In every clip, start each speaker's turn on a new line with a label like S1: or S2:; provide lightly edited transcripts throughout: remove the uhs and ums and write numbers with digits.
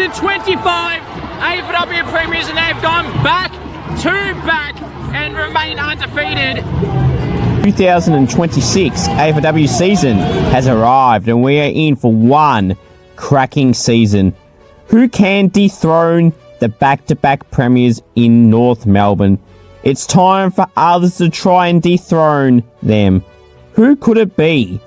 S1: 2025 AFLW premiers, and they've gone back to back and remain undefeated.
S2: 2026 AFLW season has arrived, and we are in for one cracking season. Who can dethrone the back-to-back premiers in North Melbourne? It's time for others to try and dethrone them. Who could it be?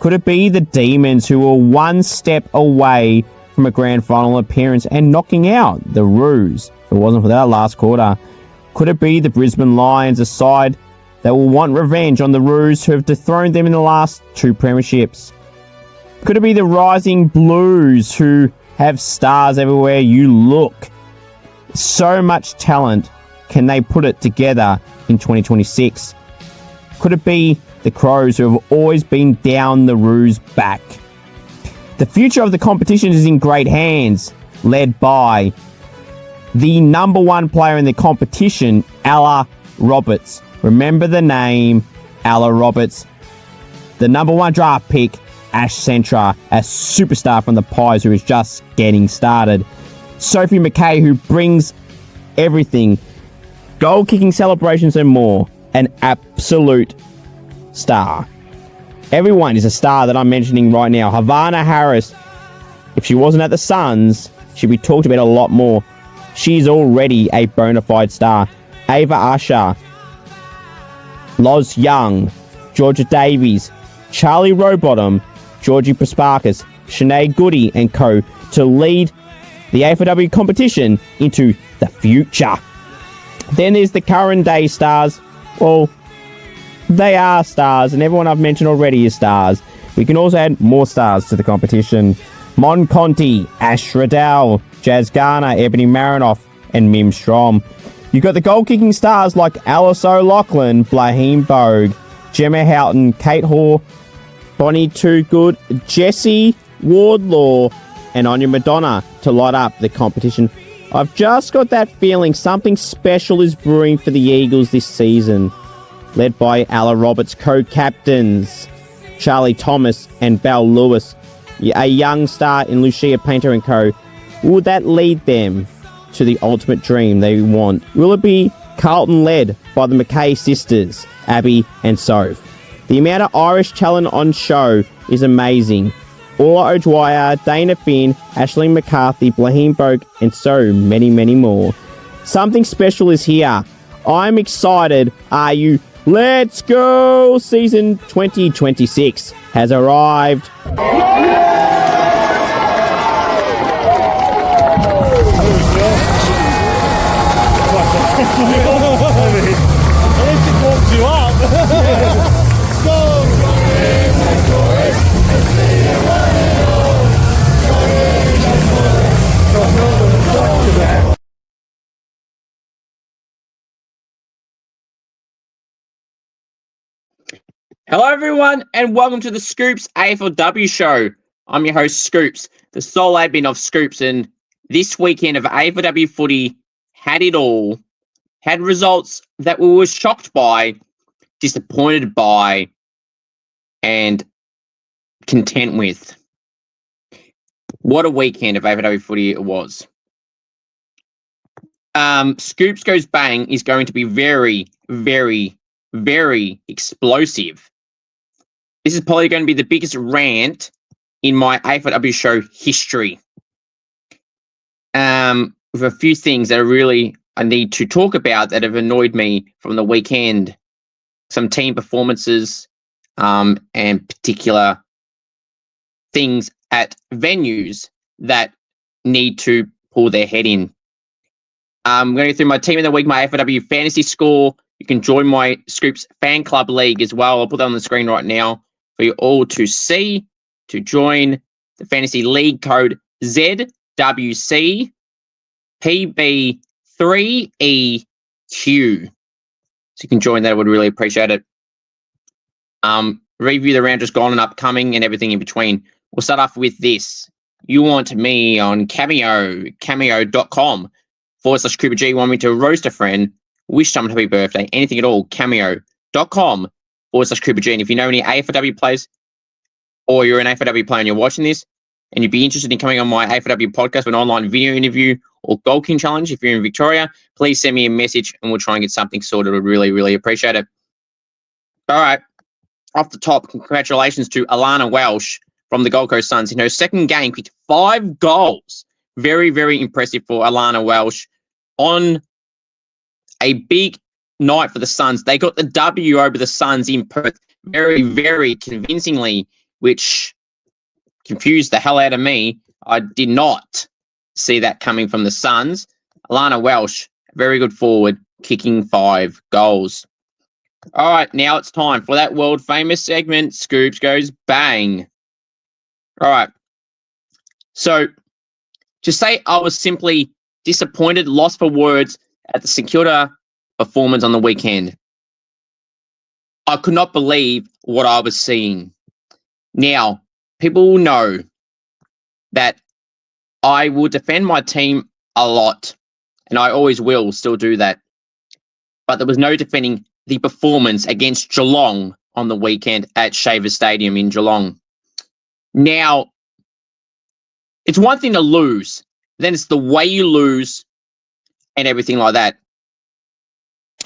S2: Could it be the Demons, who were one step away from a grand final appearance and knocking out the Roos if it wasn't for that last quarter? Could it be the Brisbane Lions, a side that will want revenge on the Roos who have dethroned them in the last two premierships? Could it be the Rising Blues, who have stars everywhere you look? So much talent. Can they put it together in 2026? Could it be the Crows, who have always been down the Roos' back? The future of the competition is in great hands, led by the number one player in the competition, Ella Roberts. Remember the name, Ella Roberts. The number one draft pick, Ash Centra, a superstar from the Pies who is just getting started. Sophie McKay, who brings everything, goal kicking celebrations and more, an absolute star. Everyone is a star that I'm mentioning right now. Havana Harris, if she wasn't at the Suns, she'd be talked about a lot more. She's already a bona fide star. Ava Usher, Loz Young, Georgia Davies, Charlie Rowbottom, Georgie Prasparkas, Shanae Goody and co. to lead the AFLW competition into the future. Then there's the current day stars. Well, they are stars, and everyone I've mentioned already is stars. We can also add more stars to the competition. Mon Conti, Ash Riddell, Jazz Garner, Ebony Marinoff, and Mim Strom. You've got the goal-kicking stars like Alice O'Loughlin, Blaheem Bogue, Gemma Houghton, Kate Hoare, Bonnie Toogood, Jessie Wardlaw, and Anya Madonna to light up the competition. I've just got that feeling something special is brewing for the Eagles this season. Led by Ella Roberts, co-captains Charlie Thomas and Belle Lewis, a young star in Lucia Painter and co. Will that lead them to the ultimate dream they want? Will it be Carlton led by the McKay sisters, Abby and Soph? The amount of Irish talent on show is amazing. Orla O'Dwyer, Dana Finn, Ashleen McCarthy, Blaheem Bogue, and so many, many more. Something special is here. I'm excited. Are you? Let's go! Season 2026 has arrived.
S1: Hello everyone, and welcome to the SCOOPS AFLW show. I'm your host, Scoops, the sole admin of SCOOPS, and this weekend of AFLW footy had it all. Had results that we were shocked by, disappointed by, and content with. What a weekend of AFLW footy it was. SCOOPS Goes Bang is going to be very, very, very explosive. This is probably going to be the biggest rant in my AFLW show history. With a few things that I need to talk about that have annoyed me from the weekend. Some team performances, and particular things at venues that need to pull their head in. I'm going to go through my team of the week, my AFLW fantasy score. You can join my SCOOPS fan club league as well. I'll put that on the screen right now for you all to see. To join the fantasy league, code ZWCPB3EQ. So you can join that. I would really appreciate it. Review the round just gone and upcoming and everything in between. We'll start off with this. You want me on Cameo, cameo.com/Cooper G. You want me to roast a friend, wish someone happy birthday, anything at all, cameo.com/Cooper G. And if you know any AFLW players or you're an AFLW player and you're watching this, and you'd be interested in coming on my AFLW podcast for an online video interview or Gold King Challenge if you're in Victoria, please send me a message and we'll try and get something sorted. I'd really, really appreciate it. All right. Off the top, congratulations to Alana Welsh from the Gold Coast Suns. In her second game, kicked 5 goals. Very, very impressive for Alana Welsh. On a big night for the Suns, they got the W over the Suns in Perth very, very convincingly, which confused the hell out of me. I did not see that coming from the Suns. Alana Welsh, very good forward, kicking 5 goals. All right, now it's time for that world-famous segment, Scoops Goes Bang. All right. So, to say I was simply disappointed, lost for words at the St Kilda performance on the weekend. I could not believe what I was seeing. Now, people will know that I will defend my team a lot, and I always will still do that. But there was no defending the performance against Geelong on the weekend at Shaver Stadium in Geelong. Now, it's one thing to lose, then it's the way you lose and everything like that.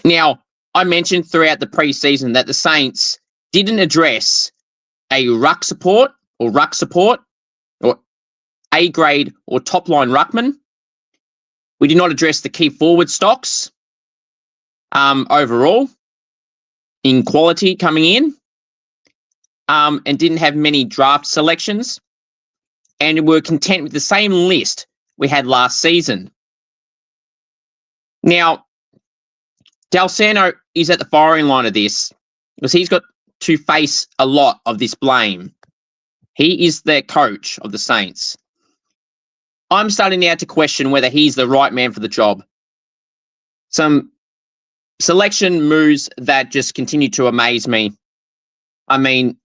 S1: Now, I mentioned throughout the preseason that the Saints didn't address a ruck support or A-grade or top-line ruckman. We did not address the key forward stocks overall in quality coming in, and didn't have many draft selections, and were content with the same list we had last season. Now, Dalsano is at the firing line of this because he's got to face a lot of this blame. He is the coach of the Saints. I'm starting now to question whether he's the right man for the job. Some selection moves that just continue to amaze me. I mean,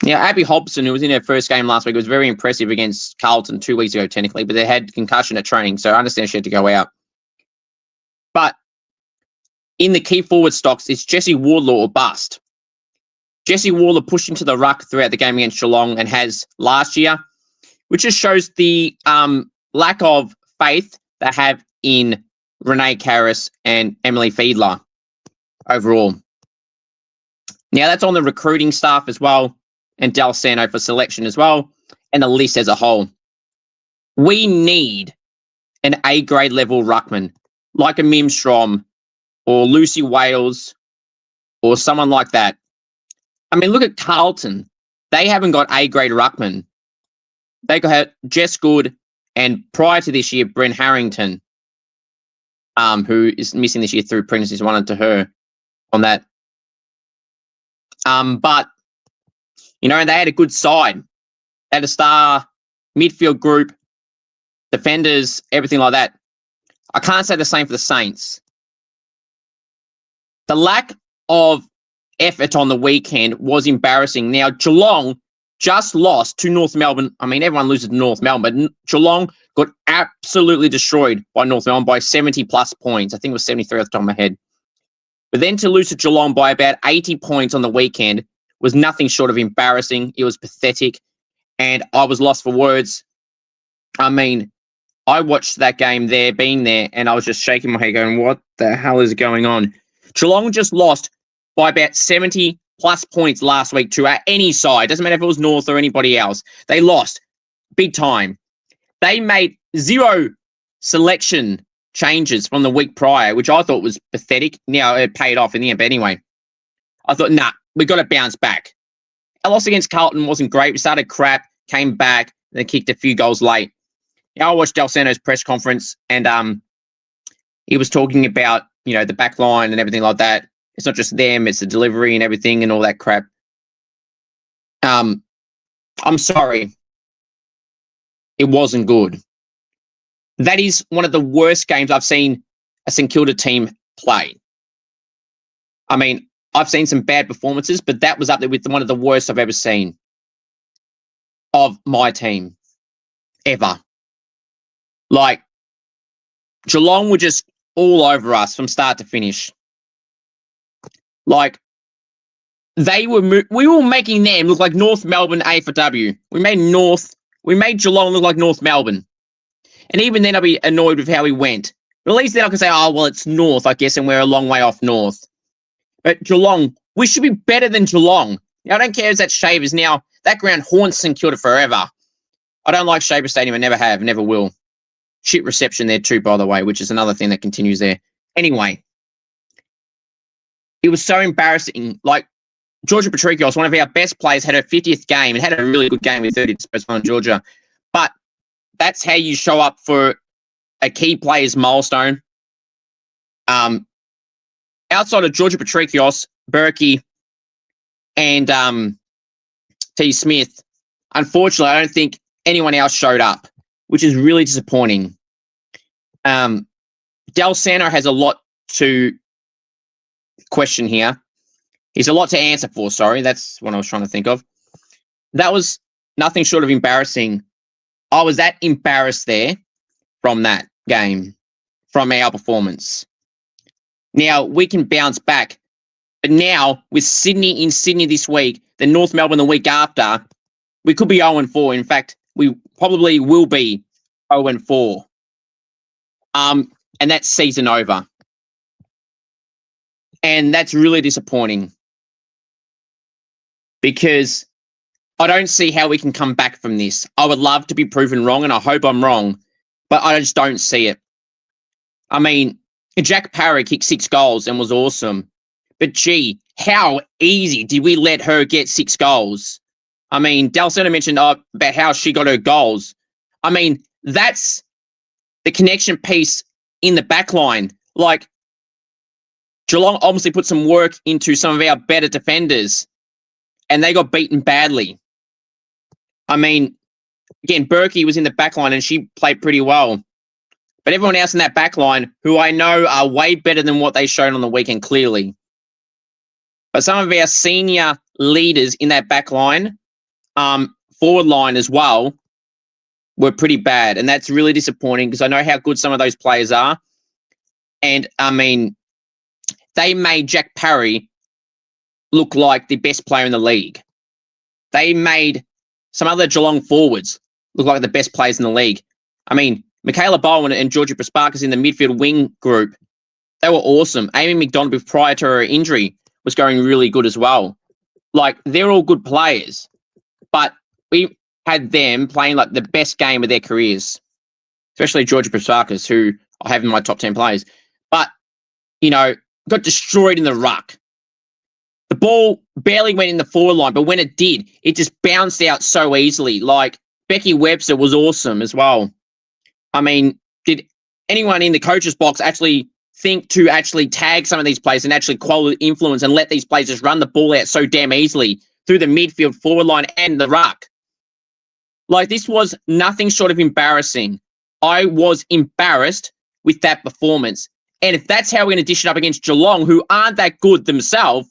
S1: Abby Hobson, who was in her first game last week, was very impressive against Carlton 2 weeks ago, technically, but they had concussion at training, so I understand she had to go out. But in the key forward stocks, it's Jesse Wardlaw or bust. Jesse Wardlaw pushed into the ruck throughout the game against Geelong and has last year, which just shows the lack of faith they have in Renee Karras and Emily Fiedler overall. Now, that's on the recruiting staff as well, and Dalsano for selection as well, and the list as a whole. We need an A-grade level ruckman, like a Mim Strom or Lucy Wales or someone like that. I mean, look at Carlton. They haven't got A-grade ruckman. They got Jess Good and prior to this year, Bryn Harrington, who is missing this year through pregnancies, wanted to her on that. But, they had a good side. They had a star midfield group, defenders, everything like that. I can't say the same for the Saints. The lack of effort on the weekend was embarrassing. Now, Geelong just lost to North Melbourne. I mean, everyone loses to North Melbourne, but Geelong got absolutely destroyed by North Melbourne by 70-plus points. I think it was 73 off the top of my head. But then to lose to Geelong by about 80 points on the weekend was nothing short of embarrassing. It was pathetic, and I was lost for words. I mean, I watched that game there, being there, and I was just shaking my head going, what the hell is going on? Geelong just lost by about 70-plus points last week to any side. Doesn't matter if it was North or anybody else. They lost big time. They made 0 selection changes from the week prior, which I thought was pathetic. Now, it paid off in the end, but anyway. I thought, we got to bounce back. Our loss against Carlton wasn't great. We started crap, came back, then kicked a few goals late. Now, I watched Dalsano's press conference, and he was talking about, the back line and everything like that. It's not just them, it's the delivery and everything and all that crap. I'm sorry. It wasn't good. That is one of the worst games I've seen a St Kilda team play. I mean, I've seen some bad performances, but that was up there with one of the worst I've ever seen of my team ever. Like, Geelong were just all over us from start to finish. Like, we were making them look like North Melbourne AFLW. We made Geelong look like North Melbourne. And even then I'd be annoyed with how we went. But at least then I can say, oh, well, it's North, I guess, and we're a long way off North. But Geelong, we should be better than Geelong. Now, I don't care if that Shavers. Now, that ground haunts St Kilda forever. I don't like Shaver Stadium. I never have, never will. Shit reception there too, by the way, which is another thing that continues there. Anyway, it was so embarrassing. Like, Georgia Patrikios, one of our best players, had her 50th game and had a really good game with 30 disposals on Georgia. But that's how you show up for a key player's milestone. Outside of Georgia Patrikios, Berkey, and T. Smith, unfortunately, I don't think anyone else showed up, which is really disappointing. Del Sano has a lot to question here. He's a lot to answer for, sorry. That's what I was trying to think of. That was nothing short of embarrassing. I was that embarrassed there from that game, from our performance. Now, we can bounce back. But now, with Sydney in Sydney this week, then North Melbourne the week after, we could be 0-4. In fact, we probably will be 0-4. And that's season over. And that's really disappointing. Because I don't see how we can come back from this. I would love to be proven wrong, and I hope I'm wrong, but I just don't see it. I mean, Jack Parry kicked 6 goals and was awesome. But gee, how easy did we let her get 6 goals? I mean, Del Sano mentioned about how she got her goals. I mean, that's the connection piece in the back line. Like, Geelong obviously put some work into some of our better defenders, and they got beaten badly. I mean, again, Berkey was in the back line and she played pretty well. But everyone else in that back line, who I know are way better than what they showed on the weekend, clearly. But some of our senior leaders in that back line, forward line as well, were pretty bad. And that's really disappointing because I know how good some of those players are. And, I mean, they made Jack Parry look like the best player in the league. They made some other Geelong forwards look like the best players in the league. I mean, Michaela Bowen and Georgia Prasparkas in the midfield wing group, they were awesome. Amy McDonald, prior to her injury, was going really good as well. Like, they're all good players, but we had them playing like the best game of their careers, especially Georgia Prasparkas, who I have in my top 10 players. But, you know, got destroyed in the ruck. The ball barely went in the forward line, but when it did, it just bounced out so easily. Like, Becky Webster was awesome as well. I mean, did anyone in the coach's box actually think to actually tag some of these players and actually quality influence and let these players just run the ball out so damn easily through the midfield, forward line, and the ruck? Like, this was nothing short of embarrassing. I was embarrassed with that performance. And if that's how we're going to dish it up against Geelong, who aren't that good themselves,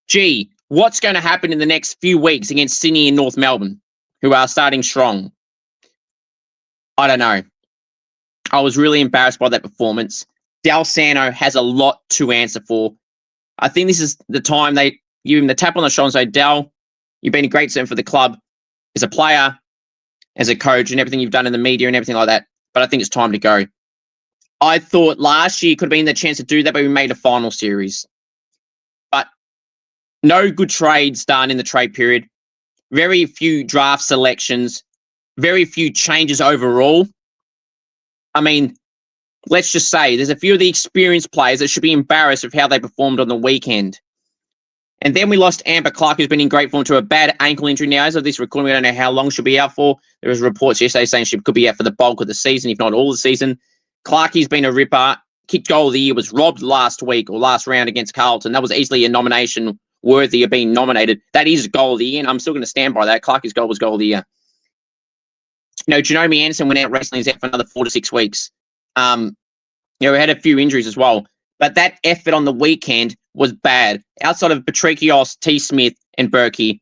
S1: gee, what's going to happen in the next few weeks against Sydney and North Melbourne, who are starting strong? I don't know. I was really embarrassed by that performance. Del Sano has a lot to answer for. I think this is the time they give him the tap on the shoulder and say, Del, you've been a great servant for the club as a player, as a coach, and everything you've done in the media and everything like that. But I think it's time to go. I thought last year could have been the chance to do that, but we made a final series. But no good trades done in the trade period. Very few draft selections. Very few changes overall. I mean, let's just say there's a few of the experienced players that should be embarrassed of how they performed on the weekend. And then we lost Amber Clark, who's been in great form, to a bad ankle injury now. As of this recording, we don't know how long she'll be out for. There was reports yesterday saying she could be out for the bulk of the season, if not all the season. Clarkie's been a ripper. Kicked goal of the year, was robbed last week or last round against Carlton. That was easily a nomination worthy of being nominated. That is goal of the year, and I'm still going to stand by that. Clarkie's goal was goal of the year. You know, Janome Anderson went out wrestling. He's out for another 4 to 6 weeks. You know, we had a few injuries as well. But that effort on the weekend was bad. Outside of Patrikios, T. Smith, and Berkey,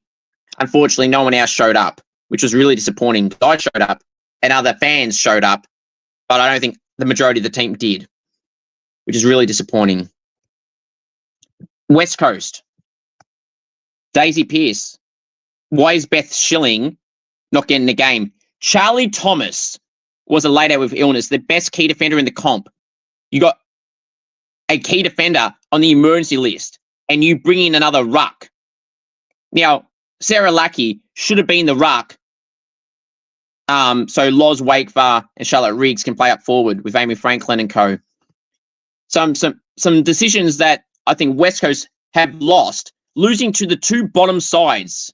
S1: unfortunately, no one else showed up, which was really disappointing. I showed up, and other fans showed up, but I don't think the majority of the team did, which is really disappointing. West Coast. Daisy Pearce. Why is Beth Schilling not getting the game? Charlie Thomas was a laid out with illness, the best key defender in the comp. You got a key defender on the emergency list, and you bring in another ruck. Now, Sarah Lackey should have been the ruck. So Loz Wakevar and Charlotte Riggs can play up forward with Amy Franklin and co. Some decisions that I think West Coast have lost, losing to the two bottom sides,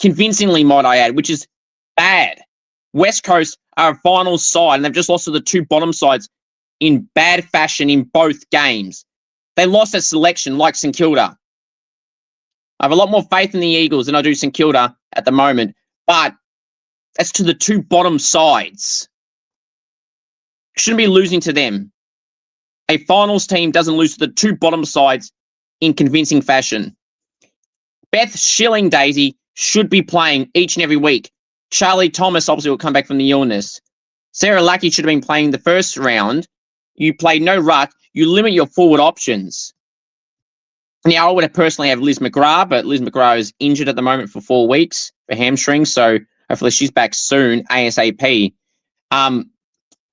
S1: convincingly, might I add, which is bad. West Coast are a finals side, and they've just lost to the two bottom sides in bad fashion in both games. They lost at selection like St Kilda. I have a lot more faith in the Eagles than I do St Kilda at the moment, but that's to the two bottom sides. Shouldn't be losing to them. A finals team doesn't lose to the two bottom sides in convincing fashion. Beth Schilling, Daisy, should be playing each and every week. Charlie Thomas obviously will come back from the illness. Sarah Lackey should have been playing the first round. You played no ruck. You limit your forward options. Now, I would have personally have Liz McGrath, but Liz McGrath is injured at the moment for 4 weeks for hamstring, so hopefully she's back soon, ASAP.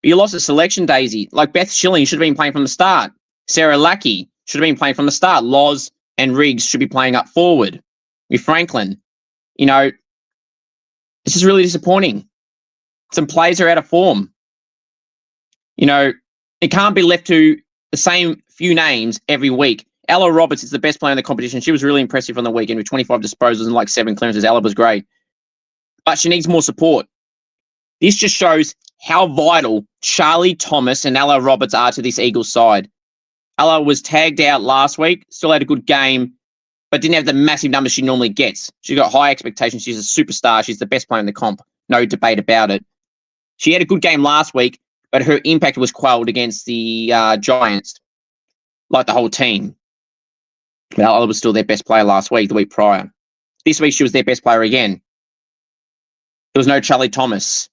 S1: You lost a selection, Daisy. Like Beth Schilling should have been playing from the start. Sarah Lackey should have been playing from the start. Loz and Riggs should be playing up forward with Franklin. You know, this is really disappointing. Some players are out of form. You know, it can't be left to the same few names every week. Ella Roberts is the best player in the competition. She was really impressive on the weekend with 25 disposals and like 7 clearances. Ella was great. But she needs more support. This just shows how vital Charlie Thomas and Ella Roberts are to this Eagles side. Ella was tagged out last week, still had a good game, but didn't have the massive numbers she normally gets. She's got high expectations. She's a superstar. She's the best player in the comp. No debate about it. She had a good game last week, but her impact was quelled against the Giants, like the whole team. But Ella was still their best player last week, the week prior. This week, she was their best player again. There was no Charlie Thomas.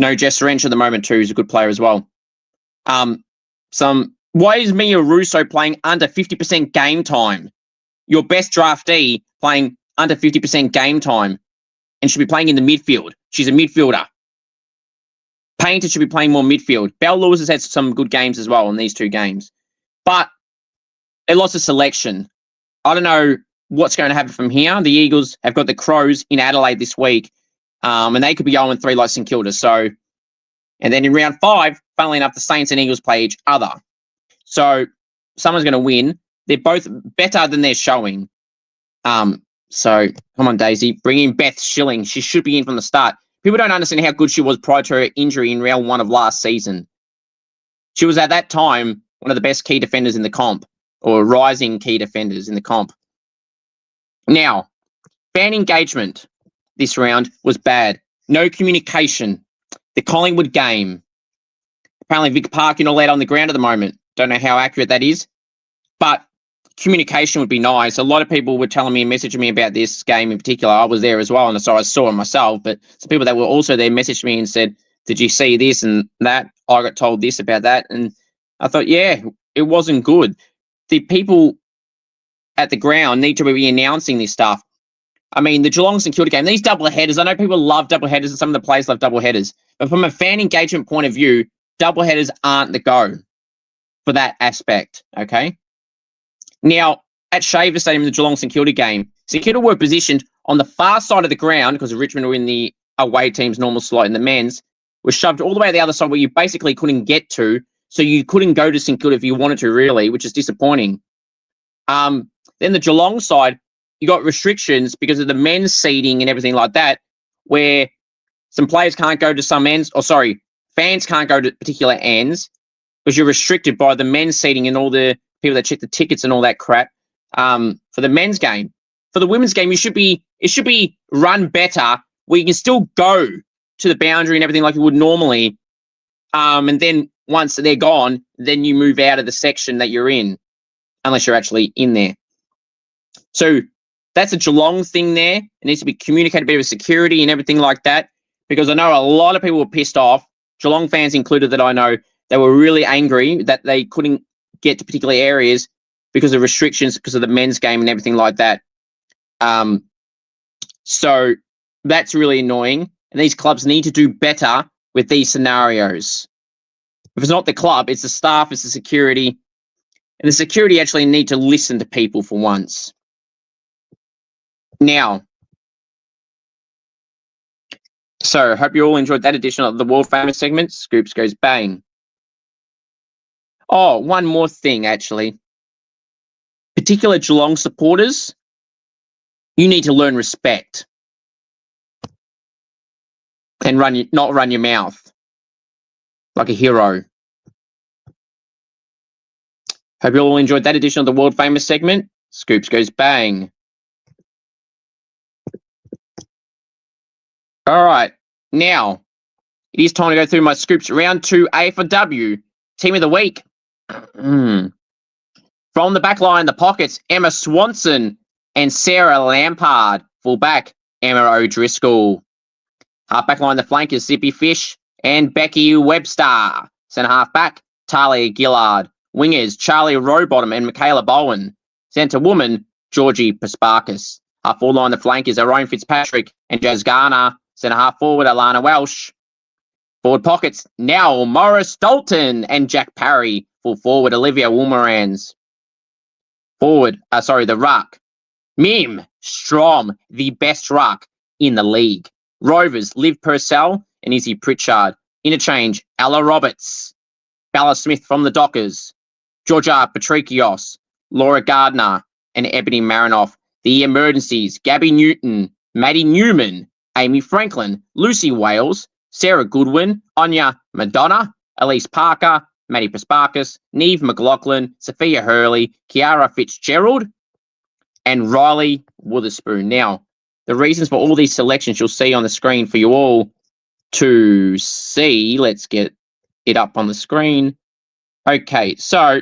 S1: No Jess Wrench at the moment, too, who's a good player as well. Why is Mia Russo playing under 50% game time? Your best draftee playing under 50% game time and should be playing in the midfield. She's a midfielder. Painter should be playing more midfield. Belle Lewis has had some good games as well in these 2 games. But they lost a selection. I don't know what's going to happen from here. The Eagles have got the Crows in Adelaide this week, and they could be 0-3 like St Kilda. So, and then in round 5, funnily enough, the Saints and Eagles play each other. So someone's going to win. They're both better than they're showing. So come on, Daisy, bring in Beth Schilling. She should be in from the start. People don't understand how good she was prior to her injury in round 1 of last season. She was at that time one of the best key defenders in the comp, or rising key defenders in the comp. Now, fan engagement this round was bad. No communication. The Collingwood game. Apparently, Vic Park, you're not allowed on the ground at the moment. Don't know how accurate that is, but communication would be nice. A lot of people were telling me and messaging me about this game in particular. I was there as well, and so I saw it myself, but some people that were also there messaged me and said, did you see this and that? I got told this about that. And I thought, yeah, it wasn't good. The people at the ground need to be announcing this stuff. I mean, the Geelong St Kilda game, these double headers, I know people love double headers and some of the players love double headers, but from a fan engagement point of view, double headers aren't the go for that aspect, okay? Now, at Shaver Stadium in the Geelong St Kilda game, St Kilda were positioned on the far side of the ground because Richmond were in the away team's normal slot in the men's, were shoved all the way to the other side where you basically couldn't get to, so you couldn't go to St Kilda if you wanted to, really, which is disappointing. Then the Geelong side, you got restrictions because of the men's seating and everything like that, where some players can't go to some ends, fans can't go to particular ends because you're restricted by the men's seating and all the people that check the tickets and all that crap for the men's game. For the women's game, it should be run better where you can still go to the boundary and everything like you would normally. And then once they're gone, then you move out of the section that you're in, unless you're actually in there. So that's a Geelong thing there. It needs to be communicated better with security and everything like that, because I know a lot of people were pissed off, Geelong fans included that I know, they were really angry that they couldn't get to particular areas because of restrictions, because of the men's game and everything like that. So that's really annoying. And these clubs need to do better with these scenarios. If it's not the club, it's the staff, it's the security. And the security actually need to listen to people for once. Now, so hope you all enjoyed that edition of the world famous segment, Scoops Goes Bang. Oh, one more thing, actually. Particular Geelong supporters, you need to learn respect. And not run your mouth like a hero. Hope you all enjoyed that edition of the world famous segment, Scoops Goes Bang. All right, now it is time to go through my Scoops round 2 AFLW team of the week. From the back line, the pockets, Emma Swanson and Sarah Lampard. Fullback, Emma O'Driscoll. Half-back line, the flankers, Zippy Fish and Becky Webster. Centre half-back, Talia Gillard. Wingers, Charlie Rowbottom and Michaela Bowen. Centre woman, Georgie Pasparkas. Half-forward line, the flankers, Aaron Fitzpatrick and Jazz Garner. Centre half-forward, Alana Welsh. Forward pockets, now Morris Dalton and Jack Parry. Full forward, Olivia Wolmerans. The ruck. Mim Strom, the best ruck in the league. Rovers, Liv Purcell and Izzy Pritchard. Interchange, Ella Roberts. Bella Smith from the Dockers. Georgia Patrikios, Laura Gardner and Ebony Marinoff. The emergencies, Gabby Newton, Maddie Newman, Amy Franklin, Lucy Wales, Sarah Goodwin, Anya Madonna, Elise Parker, Maddie Pasparkas, Neve McLaughlin, Sophia Hurley, Kiara Fitzgerald, and Riley Witherspoon. Now, the reasons for all these selections you'll see on the screen for you all to see. Let's get it up on the screen. Okay, so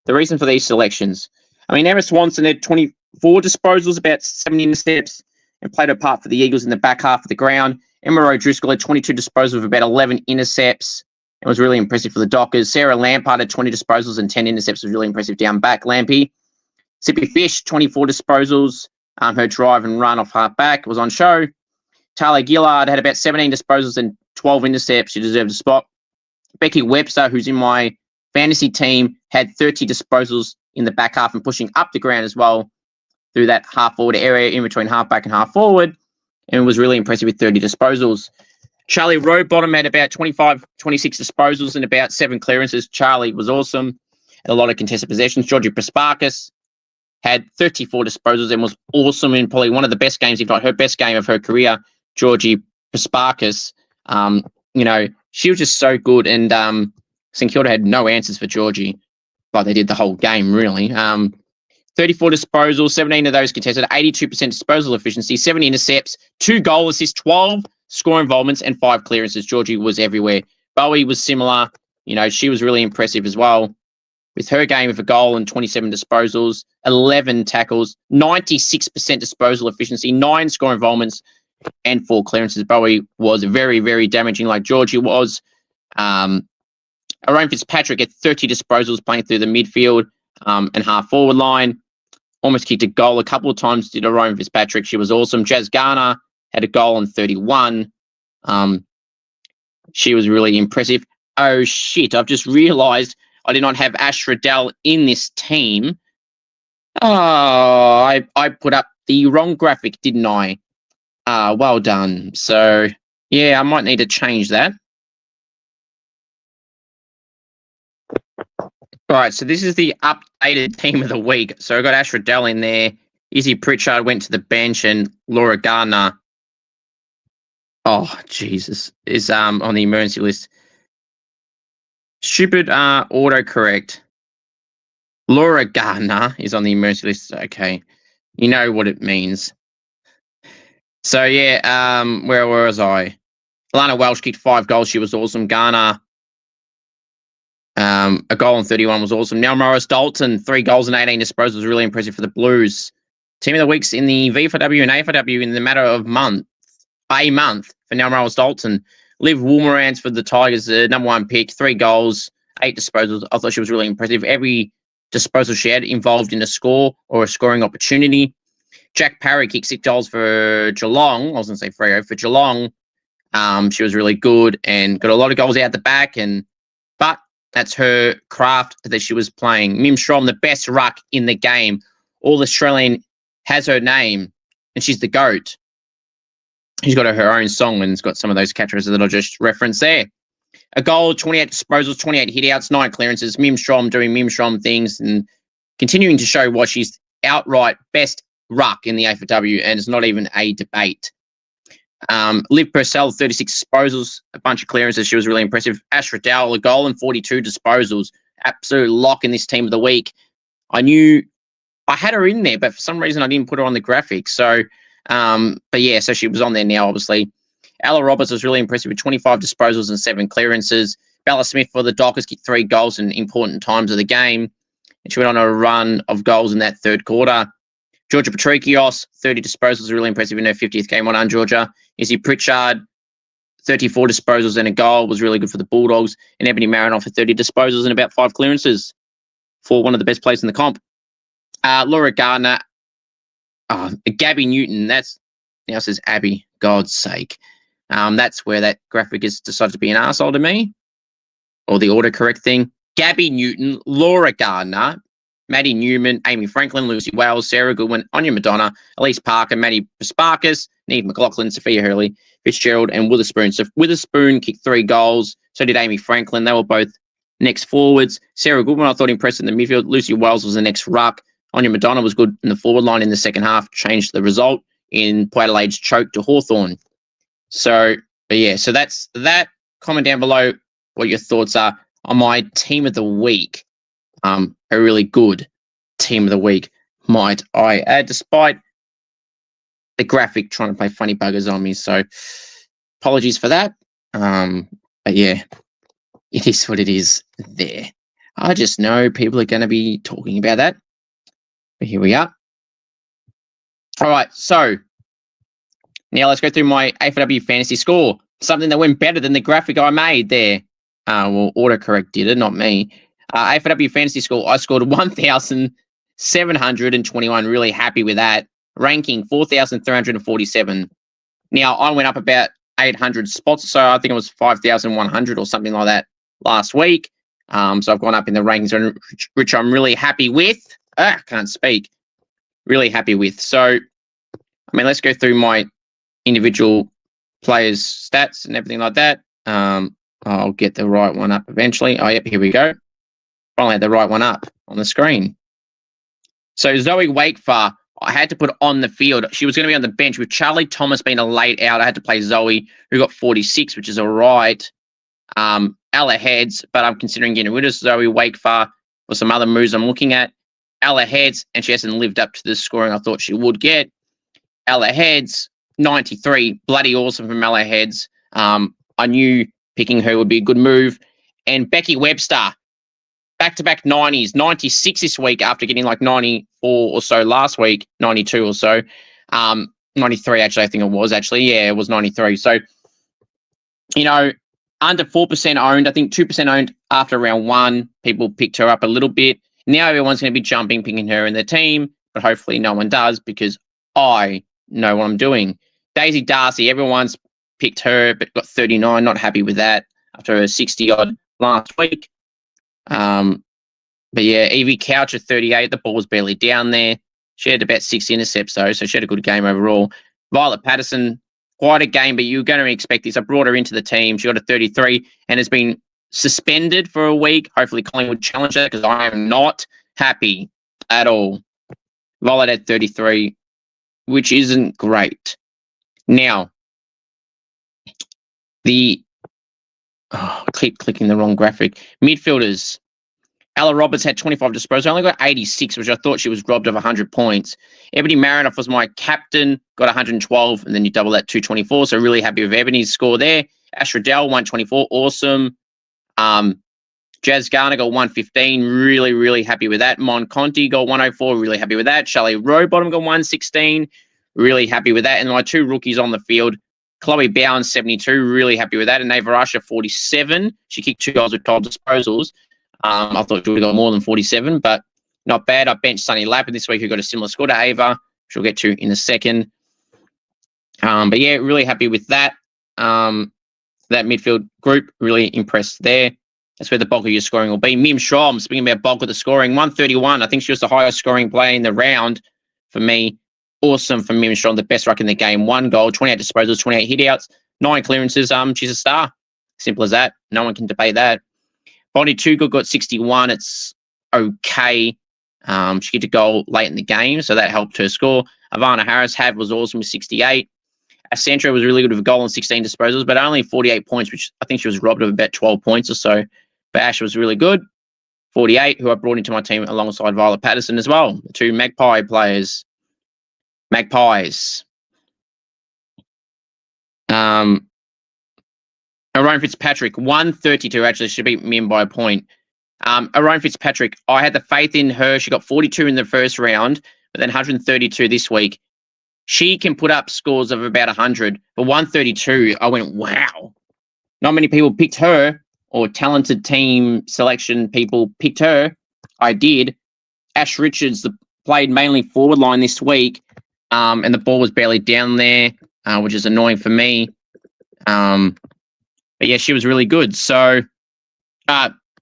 S1: the reason for these selections. I mean, Emma Swanson had 24 disposals, about 70 intercepts, and played her part for the Eagles in the back half of the ground. Emma O'Driscoll had 22 disposals with about 11 intercepts. It was really impressive for the Dockers. Sarah Lampard had 20 disposals and 10 intercepts. Was really impressive down back. Lampy. Zippy Fish, 24 disposals. Her drive and run off half back was on show. Talia Gillard had about 17 disposals and 12 intercepts. She deserved a spot. Becky Webster, who's in my fantasy team, had 30 disposals in the back half and pushing up the ground as well through that half forward area in between half back and half forward, and was really impressive with 30 disposals. Charlie Rowbottom had about 25, 26 disposals and about 7 clearances. Charlie was awesome. Had a lot of contested possessions. Georgie Pasparkas had 34 disposals and was awesome in probably one of the best games, if not her best game of her career. Georgie Pasparkas, she was just so good, and St Kilda had no answers for Georgie, but they did the whole game, really. 34 disposals, 17 of those contested, 82% disposal efficiency, 7 intercepts, 2 goal assists, 12 score involvements, and 5 clearances. Georgie was everywhere. Bowie was similar. She was really impressive as well with her game of a goal and 27 disposals, 11 tackles, 96% disposal efficiency, 9 score involvements, and 4 clearances. Bowie was very, very damaging like Georgie was. Aaron Fitzpatrick had 30 disposals playing through the midfield and half forward line. Almost kicked a goal a couple of times, did Aaron Fitzpatrick. She was awesome. Jazz Garner had a goal on 31. She was really impressive. Oh, shit. I've just realised I did not have Ash Riddell in this team. Oh, I put up the wrong graphic, didn't I? Well done. So, yeah, I might need to change that. All right, so this is the updated team of the week. So I got Ash Riddell in there. Izzy Pritchard went to the bench, and Laura Gardner, oh, Jesus, is on the emergency list. Stupid autocorrect. Laura Gardner is on the emergency list. Okay, you know what it means. So, yeah, where was I? Alana Welsh kicked 5 goals. She was awesome. Garner, a goal on 31 was awesome. Now Morris Dalton, 3 goals and 18 disposals was really impressive for the Blues. Team of the weeks in the VFLW and AFLW in the matter of a month for Now Morris Dalton. Liv Wolmerans for the Tigers, the number 1 pick, 3 goals, 8 disposals. I thought she was really impressive. Every disposal she had involved in a score or a scoring opportunity. Jack Parry kicked 6 goals for Geelong. I was going to say Freo for Geelong. She was really good and got a lot of goals out the back. But that's her craft that she was playing. Mim Strom, the best ruck in the game. All Australian has her name, and she's the GOAT. She's got her own song and it's got some of those catchphrases that I just referenced there. A goal, 28 disposals, 28 hitouts, 9 clearances. Mim Strom doing Mim Strom things and continuing to show why she's outright best ruck in the AFLW, and it's not even a debate. Liv Purcell, 36 disposals, a bunch of clearances. She was really impressive. Ash Riddell, a goal and 42 disposals. Absolute lock in this team of the week. I knew I had her in there, but for some reason I didn't put her on the graphic. So, but yeah, so she was on there now, obviously. Ella Roberts was really impressive with 25 disposals and 7 clearances. Bella Smith for the Dockers kicked 3 goals in important times of the game. And she went on a run of goals in that third quarter. Georgia Patrikios, 30 disposals, really impressive in her 50th game on Georgia. Izzy Pritchard, 34 disposals and a goal, was really good for the Bulldogs. And Ebony Marinoff for 30 disposals and about 5 clearances for one of the best players in the comp. Laura Gardner, Gabby Newton, that's now says Abby, God's sake. That's where that graphic has decided to be an arsehole to me, or the autocorrect thing. Gabby Newton, Laura Gardner, Maddie Newman, Amy Franklin, Lucy Wales, Sarah Goodwin, Anya Madonna, Elise Parker, Maddie Sparkus, Neve McLaughlin, Sophia Hurley, Fitzgerald, and Witherspoon. So Witherspoon kicked 3 goals. So did Amy Franklin. They were both next forwards. Sarah Goodwin, I thought, impressed in the midfield. Lucy Wales was the next ruck. Anya Madonna was good in the forward line in the second half, changed the result in Port Adelaide's choke to Hawthorn. So, but yeah, so that's that. Comment down below what your thoughts are on my team of the week. A really good team of the week, might I add, despite the graphic trying to play funny buggers on me. So apologies for that. But yeah, it is what it is there. I just know people are going to be talking about that. But here we are. All right, so now let's go through my AFLW fantasy score. Something that went better than the graphic I made there. Well, autocorrect did it, not me. AFLW fantasy score, I scored 1,721. Really happy with that. Ranking 4,347. Now, I went up about 800 spots, so I think it was 5,100 or something like that last week. So I've gone up in the rankings, which I'm really happy with. Can't speak. Really happy with. So, I mean, let's go through my individual players' stats and everything like that. I'll get the right one up eventually. Oh, yep, here we go. Finally had the right one up on the screen. So Zoe Wakefar, I had to put on the field. She was going to be on the bench with Charlie Thomas being a late out. I had to play Zoe, who got 46, which is all right. Ella Heads, but I'm considering getting rid of Zoe Wakefar for some other moves I'm looking at. Ella Heads, and she hasn't lived up to the scoring I thought she would get. Ella Heads, 93, bloody awesome from Ella Heads. I knew picking her would be a good move. And Becky Webster, back-to-back 90s, 96 this week after getting like 94 or so last week, 92 or so. 93, actually, I think it was, actually. Yeah, it was 93. So, you know, under 4% owned. I think 2% owned after round 1. People picked her up a little bit. Now everyone's going to be picking her in their team, but hopefully no one does because I know what I'm doing. Daisy Darcy, everyone's picked her, but got 39. Not happy with that after her 60-odd last week. But yeah, Evie Couch at 38. The ball was barely down there. She had about 6 intercepts, though, so she had a good game overall. Violet Patterson, quite a game, but you're going to expect this. I brought her into the team. She got a 33 and has been suspended for a week. Hopefully Collingwood challenge her because I am not happy at all. Violet at 33, which isn't great. Now, I keep clicking the wrong graphic. Midfielders. Ella Roberts had 25 disposals. I only got 86, which I thought she was robbed of 100 points. Ebony Marinoff was my captain, got 112, and then you double that 224. So really happy with Ebony's score there. Ash Riddell, 124, awesome. Jazz Garner got 115, really, really happy with that. Mon Conti got 104, really happy with that. Shelley Rowbottom got 116, really happy with that. And my 2 rookies on the field, Chloe Bowen, 72, really happy with that. And Ava Rusher, 47. She kicked 2 goals with 12 disposals. I thought she would have got more than 47, but not bad. I benched Sunny Lappin this week, who got a similar score to Ava. which we'll get to in a second. But yeah, really happy with that. That midfield group, really impressed there. That's where the bulk of your scoring will be. Mim Shom, speaking about bulk of the scoring, 131. I think she was the highest scoring player in the round for me. Awesome for Mim Shom, the best ruck in the game. 1 goal, 28 disposals, 28 hitouts, 9 clearances. She's a star. Simple as that. No one can debate that. Bonnie Tugel got 61. It's okay. She get a goal late in the game, so that helped her score. Ivana Harris was awesome with 68. Accentra was really good with a goal and 16 disposals, but only 48 points, which I think she was robbed of about 12 points or so. But Ash was really good. 48, who I brought into my team alongside Violet Patterson as well. The 2 Magpie players. Magpies. Aaron Fitzpatrick, 132, actually, she beat Mim by a point. Aaron Fitzpatrick, I had the faith in her. She got 42 in the first round, but then 132 this week. She can put up scores of about 100, but 132, I went, wow. Not many people picked her, or talented team selection people picked her. I did. Ash Richards played mainly forward line this week, and the ball was barely down there, which is annoying for me. But yeah, she was really good. So,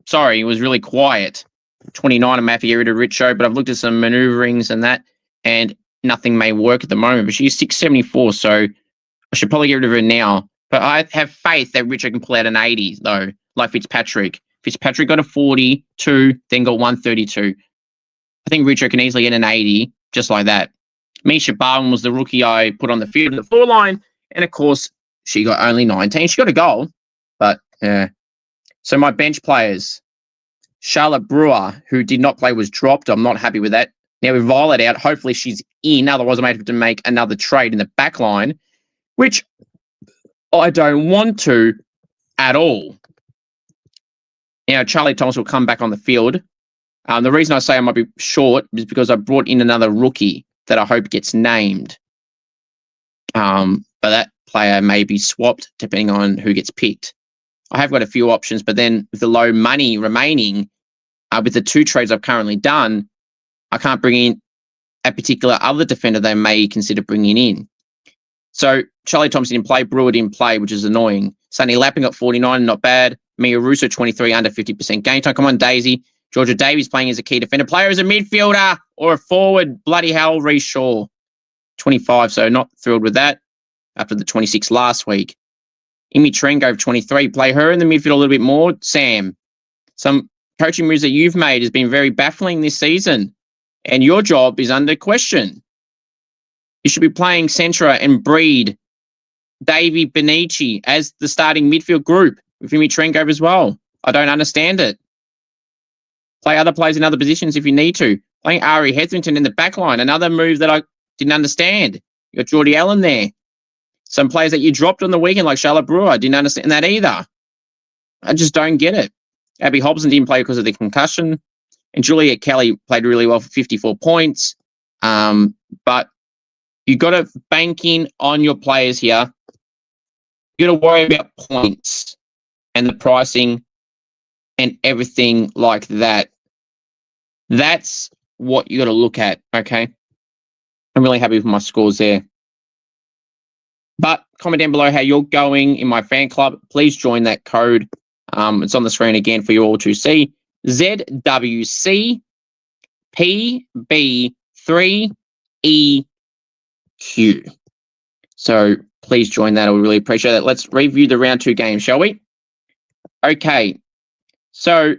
S1: sorry, it was really quiet. 29, I'm happy to get rid of Richo, but I've looked at some maneuverings and that, and nothing may work at the moment. But she's 674, so I should probably get rid of her now. But I have faith that Richo can pull out an 80, though, like Fitzpatrick. Fitzpatrick got a 42, then got 132. I think Richo can easily get an 80, just like that. Misha Barwin was the rookie I put on the field in the 4 line, and of course, she got only 19. She got a goal, but yeah. So my bench players, Charlotte Brewer, who did not play, was dropped. I'm not happy with that. Now with Violet out, hopefully she's in. Otherwise, I may have to make another trade in the back line, which I don't want to at all. Now, Charlie Thomas will come back on the field. The reason I say I might be short is because I brought in another rookie that I hope gets named. But that player may be swapped depending on who gets picked. I have got a few options, but then with the low money remaining, with the 2 trades I've currently done, I can't bring in a particular other defender they may consider bringing in. So Charlie Thompson didn't play, Brewer didn't play, which is annoying. Sunny Lappin got 49, not bad. Mia Russo, 23, under 50% game time. Come on, Daisy. Georgia Davies playing as a key defender. Player as a midfielder or a forward. Bloody hell, Reece Shaw. 25, so not thrilled with that after the 26 last week. Imi Trengove, 23. Play her in the midfield a little bit more. Sam, some coaching moves that you've made has been very baffling this season, and your job is under question. You should be playing Centra and Breed, Davey Benici as the starting midfield group with Imi Trengove as well. I don't understand it. Play other players in other positions if you need to. Playing Ari Hetherington in the back line, another move that I didn't understand. You got Geordie Allen there. Some players that you dropped on the weekend, like Charlotte Brewer, I didn't understand that either. I just don't get it. Abby Hobson didn't play because of the concussion. And Juliet Kelly played really well for 54 points. But you got to bank in on your players here. You got to worry about points and the pricing and everything like that. That's what you got to look at, okay? I'm really happy with my scores there. But comment down below how you're going in my fan club. Please join that code. It's on the screen again for you all to see. ZWCPB3EQ. So please join that. I would really appreciate it. Let's review the round 2 game, shall we? Okay. So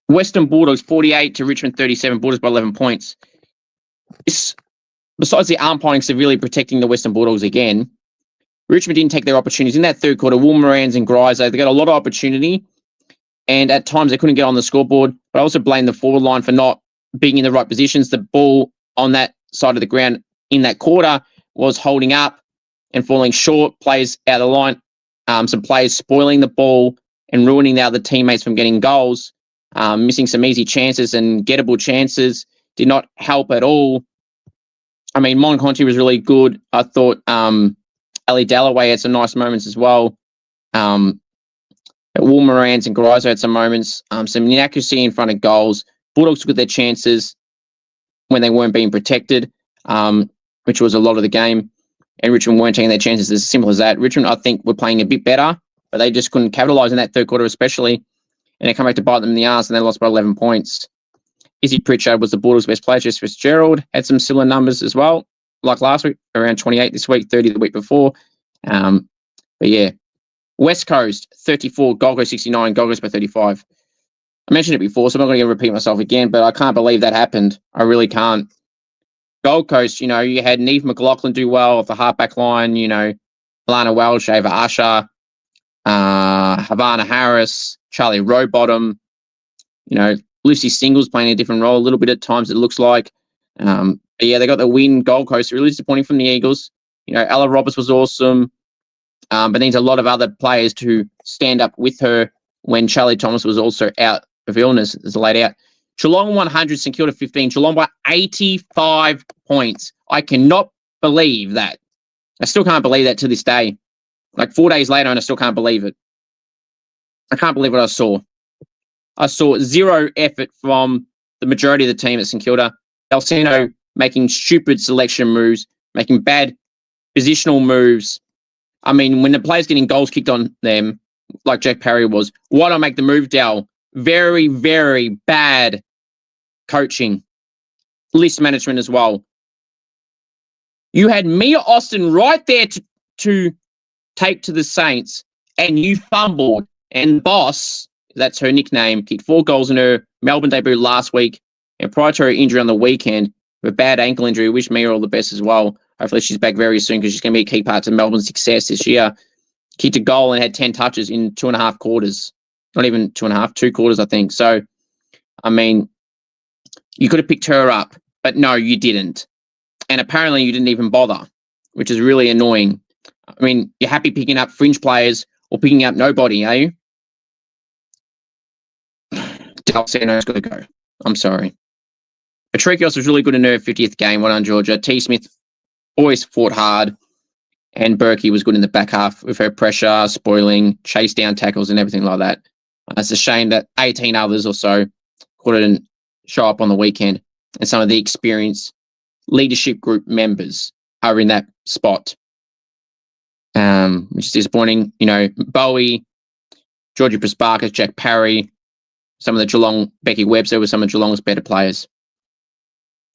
S1: Western Bulldogs 48 to Richmond 37. Bulldogs by 11 points. Besides the umpiring severely protecting the Western Bulldogs again, Richmond didn't take their opportunities. In that third quarter, Wolmerans and Greiser, they got a lot of opportunity, and at times they couldn't get on the scoreboard. But I also blame the forward line for not being in the right positions. The ball on that side of the ground in that quarter was holding up and falling short. Players out of the line, some players spoiling the ball and ruining the other teammates from getting goals, missing some easy chances and gettable chances. Did not help at all. I mean, Mon Conti was really good. I thought Ali Dalloway had some nice moments as well. Wolmerans and Greiser had some moments. Some inaccuracy in front of goals. Bulldogs took their chances. when they weren't being protected, which was a lot of the game, and Richmond weren't taking their chances. As simple as that. Richmond, I think, were playing a bit better, but they just couldn't capitalise in that third quarter, especially, and they come back to bite them in the arse, and they lost by 11 points. Izzy Pritchard was the Bulldogs' best player. Jess Fitzgerald had some similar numbers as well, like last week, around 28 this week, 30 the week before. But yeah, West Coast 34, Gold Coast 69, Gold Coast by 35. I mentioned it before, so I'm not going to repeat myself again, but I can't believe that happened. I really can't. Gold Coast, you had Neve McLaughlin do well off the halfback line, Alana Welsh, Ava Usher, Havana Harris, Charlie Rowbottom, Lucy Singles playing a different role a little bit at times, it looks like. But yeah, they got the win. Gold Coast, really disappointing from the Eagles. Ella Roberts was awesome, but needs a lot of other players to stand up with her when Charlie Thomas was also out of illness, as laid out. Geelong 100, St Kilda 15. Geelong by 85 points. I cannot believe that. I still can't believe that to this day. Like 4 days later, and I still can't believe it. I can't believe what I saw. I saw zero effort from the majority of the team at St Kilda. Alcino making stupid selection moves, making bad positional moves. I mean, when the player's getting goals kicked on them, like Jack Parry was, why not make the move, Dal? Very, very bad coaching. List management as well. You had Mia Austin right there to take to the Saints, and you fumbled. And Boss, that's her nickname, kicked 4 goals in her Melbourne debut last week, and prior to her injury on the weekend, with a bad ankle injury. Wish Mia all the best as well. Hopefully she's back very soon, because she's going to be a key part to Melbourne's success this year. Kicked a goal and had 10 touches in 2.5 quarters. Not even 2.5, 2 quarters, I think. So, I mean, you could have picked her up, but no, you didn't. And apparently you didn't even bother, which is really annoying. I mean, you're happy picking up fringe players or picking up nobody, are you? Dalcino's got to go. I'm sorry. Patrikios was really good in her 50th game, well done, Georgia. T. Smith always fought hard, and Berkey was good in the back half with her pressure, spoiling, chase down tackles and everything like that. It's a shame that 18 others or so couldn't show up on the weekend, and some of the experienced leadership group members are in that spot, which is disappointing. Bowie, Georgie Prasparkas, Jack Parry, some of the Geelong, Becky Webster were some of Geelong's better players,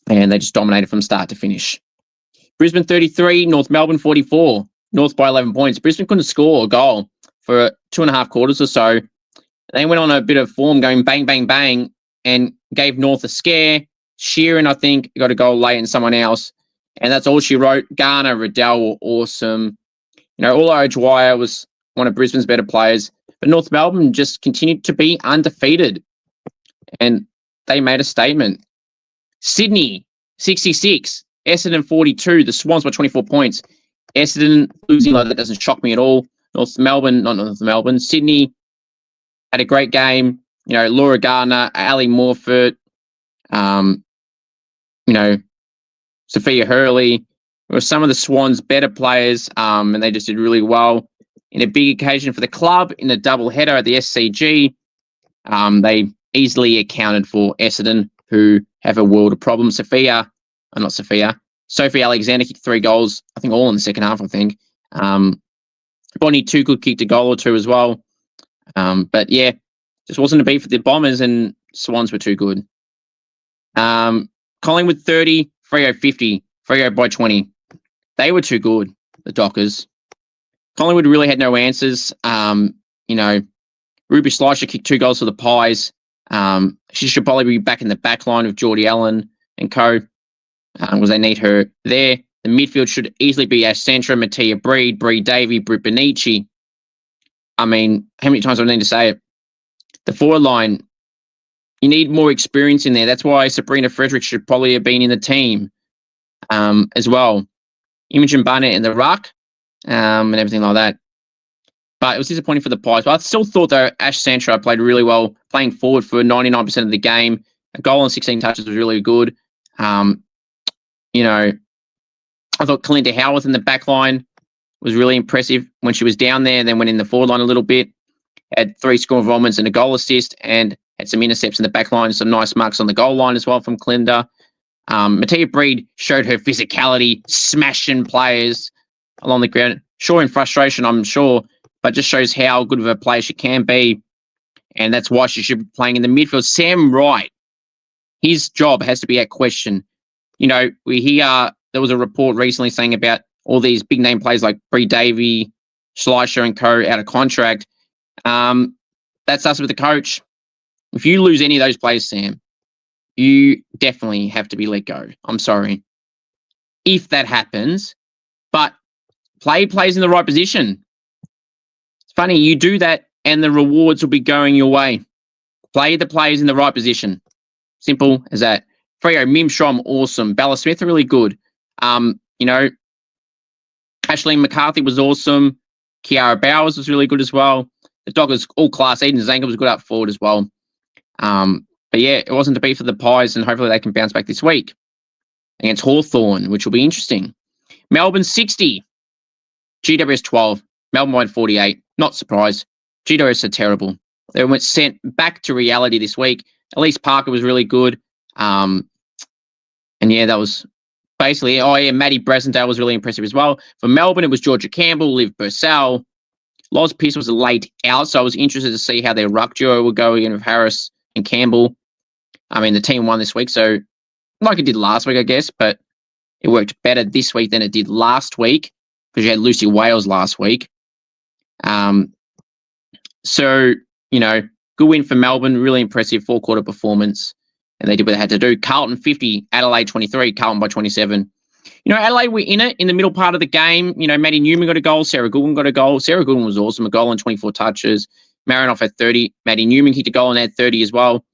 S1: and they just dominated from start to finish. Brisbane 33, North Melbourne 44, North by 11 points. Brisbane couldn't score a goal for 2.5 quarters or so. They went on a bit of form going bang, bang, bang, and gave North a scare. Sheeran, I think, got a goal late and someone else. And that's all she wrote. Garner, Riddell were awesome. Ola Ojwaya was one of Brisbane's better players. But North Melbourne just continued to be undefeated. And they made a statement. Sydney, 66. Essendon, 42. The Swans by 24 points. Essendon losing like that doesn't shock me at all. North Melbourne. Sydney had a great game. Laura Gardner, Ali Morford, Sophia Hurley were some of the Swans' better players, and they just did really well. In a big occasion for the club, in a double header at the SCG, they easily accounted for Essendon, who have a world of problems. Sophie Alexander kicked 3 goals, I think all in the second half, I think. Bonnie Tuchel kicked a goal or 2 as well. But yeah, just wasn't a beat for the Bombers, and Swans were too good. Collingwood 30, Freo 50, Freo by 20. They were too good, the Dockers. Collingwood really had no answers. Ruby Schleicher kicked 2 goals for the Pies. She should probably be back in the back line with Geordie Allen and co, because they need her there. The midfield should easily be Ash Centra, Mattia Breed, Bree Davey, Britt Benici. I mean, how many times do I need to say it? The forward line, you need more experience in there. That's why Sabrina Frederick should probably have been in the team as well. Imogen Barnett in the ruck and everything like that. But it was disappointing for the Pies. But I still thought, though, Ash Santra played really well, playing forward for 99% of the game. A goal and 16 touches was really good. I thought Kalinda Howarth in the back line was really impressive when she was down there, and then went in the forward line a little bit. Had 3 score involvements and a goal assist, and had some intercepts in the back line, some nice marks on the goal line as well from Kalinda. Mattia Breed showed her physicality, smashing players along the ground. Sure, in frustration, I'm sure, but just shows how good of a player she can be. And that's why she should be playing in the midfield. Sam Wright, his job has to be at question. You know, we hear there was a report recently saying about all these big name players like Bree Davey, Schleicher and co out of contract. That's us with the coach. If you lose any of those players, Sam, you definitely have to be let go. I'm sorry. If that happens, but play players in the right position. It's funny, you do that and the rewards will be going your way. Play the players in the right position. Simple as that. Freo, Mim Shom, awesome. Bella Smith, really good. You know, Ashley McCarthy was awesome. Kiara Bowers was really good as well. The Doggers, all class. Eden Zanker was good up forward as well. But yeah, it wasn't to be for the Pies, and hopefully they can bounce back this week against Hawthorn, which will be interesting. Melbourne 60, GWS 12, Melbourne won 48. Not surprised. GWS are terrible. They went sent back to reality this week. Elise Parker was really good. And yeah, that was basically, Maddie Bresendale was really impressive as well. For Melbourne, it was Georgia Campbell, Liv Purcell. Loz Pierce was late out, so I was interested to see how their ruck duo would go again with Harris and Campbell. I mean, the team won this week, so like it did last week, I guess, but it worked better this week than it did last week because you had Lucy Wales last week. So, you know, good win for Melbourne, really impressive four-quarter performance, and they did what they had to do. Carlton 50, Adelaide 23, Carlton by 27. You know, Adelaide were in it in the middle part of the game. You know, Maddie Newman got a goal. Sarah Goodwin got a goal. Sarah Goodwin was awesome. A goal on 24 touches. Marinoff had 30. Maddie Newman hit a goal and had 30 as well.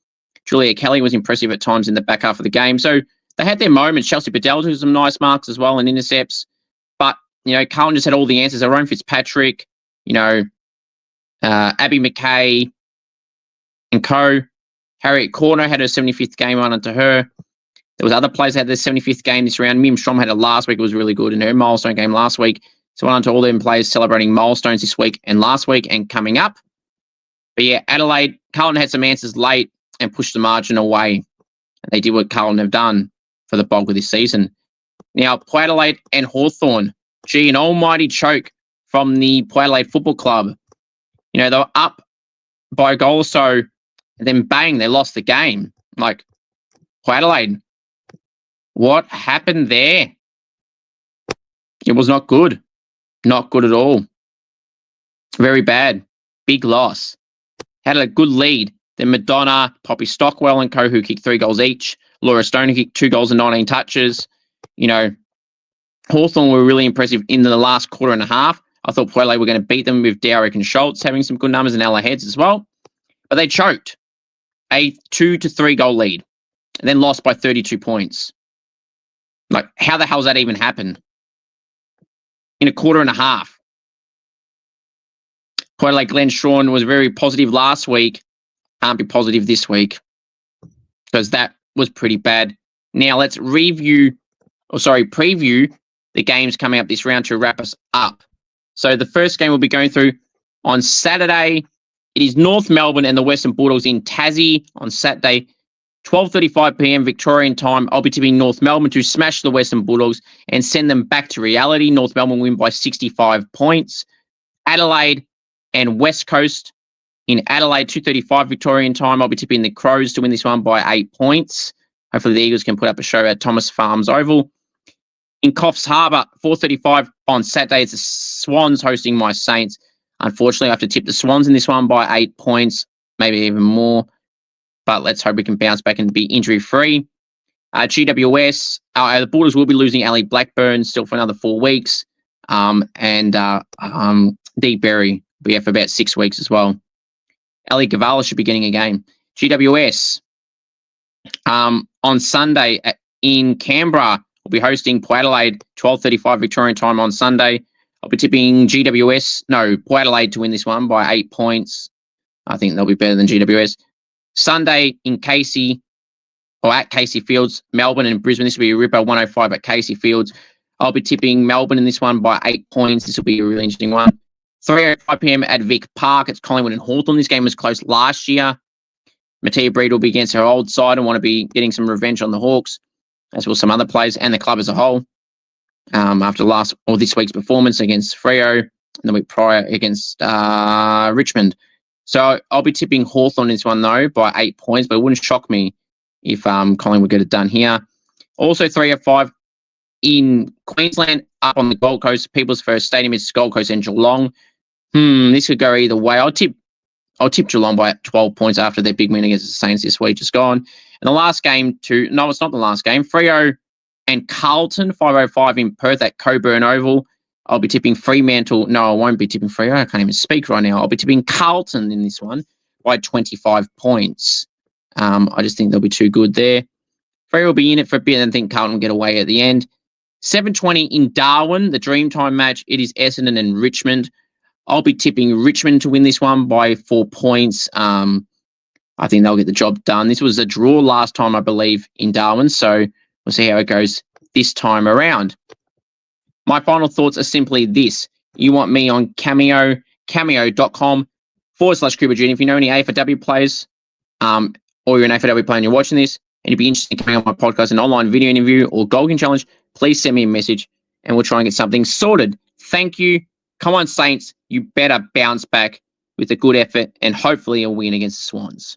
S1: Julia Kelly was impressive at times in the back half of the game. So they had their moments. Chelsea Bedell took some nice marks as well and intercepts. But, you know, Carlton just had all the answers. Aaron Fitzpatrick, you know, Abby McKay and co. Harriet Corner had her 75th game on unto her. There was other players that had their 75th game this round. Mim Strom had it last week. It was really good in her milestone game last week. So on to all them players celebrating milestones this week and last week and coming up. But yeah, Adelaide, Carlton had some answers late and pushed the margin away. And they did what Carlton have done for the bulk of this season. Now, Port Adelaide and Hawthorn. Gee, an almighty choke from the Port Adelaide Football Club. You know, they were up by a goal or so, and then bang, they lost the game. Like, Port Adelaide, what happened there? It was not good. Not good at all. Very bad. Big loss. Had a good lead. Then Madonna, Poppy Stockwell and co, who kicked 3 goals each. Laura Stone, who kicked 2 goals and 19 touches. You know, Hawthorn were really impressive in the last quarter and a half. I thought Port Adelaide were going to beat them with Dowrick and Schultz having some good numbers and Ella Heads as well. But they choked. A 2 to 3 goal lead. And then lost by 32 points. Like, how the hell does that even happen? In a quarter and a half. Port Adelaide Glenn Shawn was very positive last week. Can't be positive this week. Because that was pretty bad. Now let's preview the games coming up this round to wrap us up. So the first game we'll be going through on Saturday. It is North Melbourne and the Western Bulldogs in Tassie on Saturday, 12:35 p.m. Victorian time. I'll be tipping North Melbourne to smash the Western Bulldogs and send them back to reality. North Melbourne win by 65 points. Adelaide and West Coast in Adelaide, 2:35 Victorian time. I'll be tipping the Crows to win this one by 8 points. Hopefully the Eagles can put up a show at Thomas Farms Oval. In Coffs Harbour, 4:35 on Saturday, it's the Swans hosting my Saints. Unfortunately, I have to tip the Swans in this one by 8 points, maybe even more. But let's hope we can bounce back and be injury-free. GWS, the Bulldogs will be losing Ali Blackburn still for another 4 weeks. And Dee Berry will be out for about 6 weeks as well. Ali Gavala should be getting a game. GWS, on Sunday in Canberra, we'll be hosting Port Adelaide, 12:35 Victorian time on Sunday. I'll be tipping Port Adelaide to win this one by 8 points. I think they'll be better than GWS. Sunday in Casey, or at Casey Fields, Melbourne and Brisbane. This will be a ripper, 105 at Casey Fields. I'll be tipping Melbourne in this one by 8 points. This will be a really interesting one. 3:05 p.m. at Vic Park. It's Collingwood and Hawthorn. This game was close last year. Mattia Breed will be against her old side and want to be getting some revenge on the Hawks. as will some other players and the club as a whole. After this week's performance against Freo and the week prior against Richmond. So I'll be tipping Hawthorn in this one, though, by 8 points, but it wouldn't shock me if Collingwood get it done here. Also, 3 of 5 in Queensland, up on the Gold Coast. People's First Stadium is Gold Coast and Geelong. This could go either way. I'll tip Geelong by 12 points after their big win against the Saints this week just gone. And the last game no, it's not the last game. Freo and Carlton, 5:05 in Perth at Coburn Oval. I'll be tipping Fremantle. No, I won't be tipping Freo. I can't even speak right now. I'll be tipping Carlton in this one by 25 points. I just think they'll be too good there. Freo will be in it for a bit and I think Carlton will get away at the end. 7:20 in Darwin, the Dreamtime match. It is Essendon and Richmond. I'll be tipping Richmond to win this one by 4 points. I think they'll get the job done. This was a draw last time, I believe, in Darwin. So we'll see how it goes this time around. My final thoughts are simply this. You want me on Cameo, cameo.com/Cooper Jr. If you know any AFLW players, or you're an AFLW player and you're watching this, and you'd be interested in coming on my podcast, an online video interview or Golden Challenge, please send me a message and we'll try and get something sorted. Thank you. Come on, Saints. You better bounce back with a good effort and hopefully a win against the Swans.